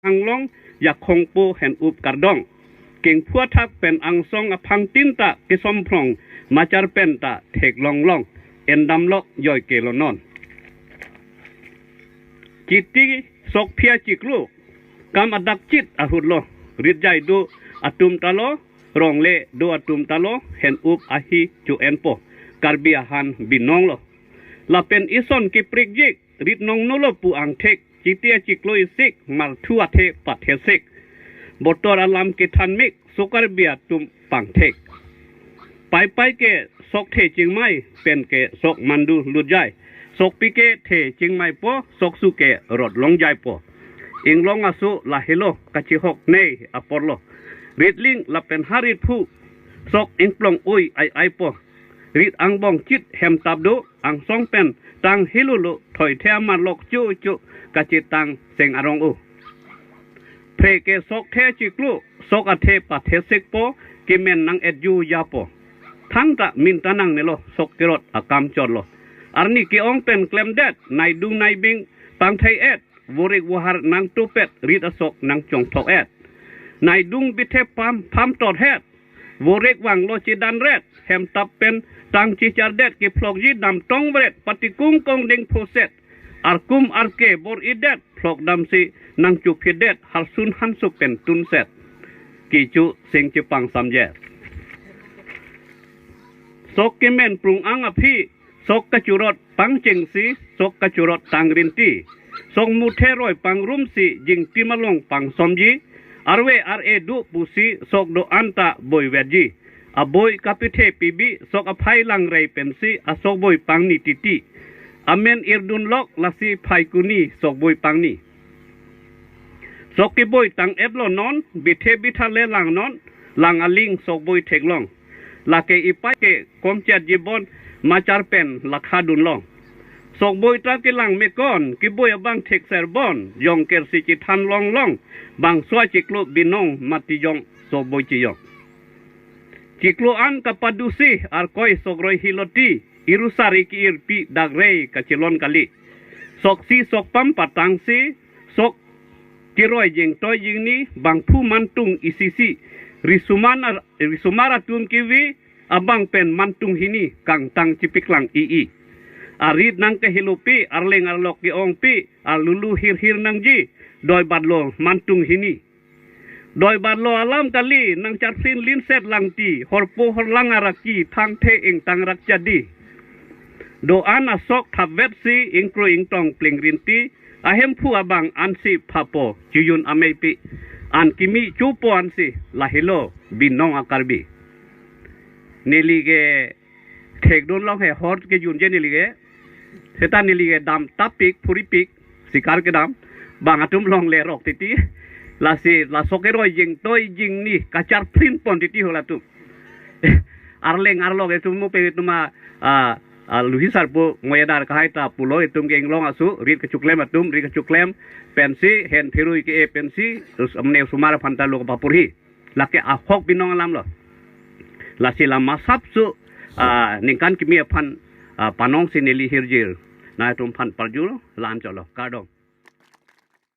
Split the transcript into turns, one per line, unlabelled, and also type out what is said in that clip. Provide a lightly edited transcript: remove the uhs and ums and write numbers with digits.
อังลงอยากคงปูเห็นอุบกระดองเก่งพัวทักเป็นอังซองอพังตินตะกิสมพรองมาจารเป็นตะเทกลองเอ็นดำลอกย่อยเกลนอนจิตติสกเพียจิกลูกำอดักจิตอหุดโลริดใจดูอตุมตาโลรองเล่ดูอตุมตาโลเห็นอุบอาฮีจูเอ็นโปการเบียหันบินนองโลลาเป็นอิซอนกิปริกยิกริดนองโนโลปูอังเทกจิเตียจิกลุยซิกมาทัวเทปัดเทซิกบทตัวอลามกิทันมิกสุการเบียตุมปังเทกไปเกสกเทจิงไม่เป็นเกสกมันดูลุดใจสกปิเกเทจิงไม่ปอสกสุเกรดลงใจปออิงลงอาสุลาเฮโลกัจิฮกเนอปอลโลริดลิงลาเป็นฮาริดผู้สกอิงปลงอุยไอปอริดอังบองจิตเฮมตับดูอังซองเป็นตังฮิลุลุถอยเทมาลกจุกัจิตังเซงอารองอูเพเกสกเทจิกลูสกอเทปะเทสิกปอกิเมนนังเอ็ดยูยาปอทั้งตะมินตานังเนโลสกกิรดอากามจอดโลอาร์นี่กิองเป็นเคลมเด็ดในดุงในบิงปังไทยเอ็ดวริกวหารนังตุเป็ดริดอสกนังจงทอกเอ็ดในดุงบิเทพัมตอดเฮ็ดวริกวังโลจิดันเรดแฮมตับเป็นตังจิจาร์เด็ดกิพลอกยีดำตองเบรดปฏิกุงกงเด้งโพเซตอาร์คุมอาร์เกบอร์อีเด็ดพลอกดำซีนังจุพิเด็ดฮัลซุนฮันสุเป็นตุนเซตกิจุเซงจิปังสัมเยสกเกเมนปรุงอังอภิสกกจุรดปังเจงสีสกกจุรดตังรินตีสกมุเทรอยปังรุมสียิงติมาลงปังสมยีอาร์เวอาร์เอดูปุสีสกโดอันตะบอยเวจีอบอยกัปิเทปีบีสกอภัยลังไรเป็นสีอสกบอยปังนิติตีอเมนอิรดุนล็อกลาสีไพกุนีสกบอยปังนีสกกิบอยตังเอฟโลนอนบิเทบิทาเลลังนอนลังอลิงสกบอยเทกลองลาเกอีไปเกคอมเจ็ดจีบอนมาจารเป็นลักขาดุนลองสกบอยตรากิลังเมกอนกิบอยบังเทกเซอร์บอนยองเกอร์สิจิทันลองบังสวจิกโลบินองมาติยองสกบอยจิยองจิกโลอันกับปัดูซีอาร์คอยสกรอยฮิโลตีอิรุสาริกิอิรปีดักเรย์กัจลอนกาลีสกซีสกปั๊มปัตังซีสกกิรอยยิงตัวยิงนี้บังผู้มันตุงอิซิซีริสุมาราตุนกิวีabang pen mantung hini kang tang cipik lang ii arid nang ke hilupi arleng arlok ki ong pi alulu hir nang ji doi badlo mantung hini doi badlo alam kali nang charfin lin set lang ti horpo horlang araki thang the ing tang rak jadi do ana sok thabet si ingkro ingtong pling rinti ahem phu abang ansi phapo juyun amepi an kimi chupo ansi lahilo binong akarbi नीलीगे ठेकडोन लोग है हॉर्स के जुंजे नीलीगे सेता नीलीगे दाम तप पिक फुरी पिक शिकार के दाम बांगातुम लोग ले रोक तिती लासोके रो जिंग तो जिंग नी कचार प्रिंट पॉन तिती होला तुम आरलेंग आरलोग तुम मुपे तुमा लुही सरपो मोयदार कहाय ता पुलो तुम गेंग लोग आसु रीड के चुकलेम तुम रीड के चुकलेम पेंसी हेन फिरुई के पेंसी हमने सुमार फंता लोग बापुरी लाके आखोक बिनोंग alam lo lasila masap su ningkan kimi pan panong sinili hirjir na tum pan parjul lan cholo kadong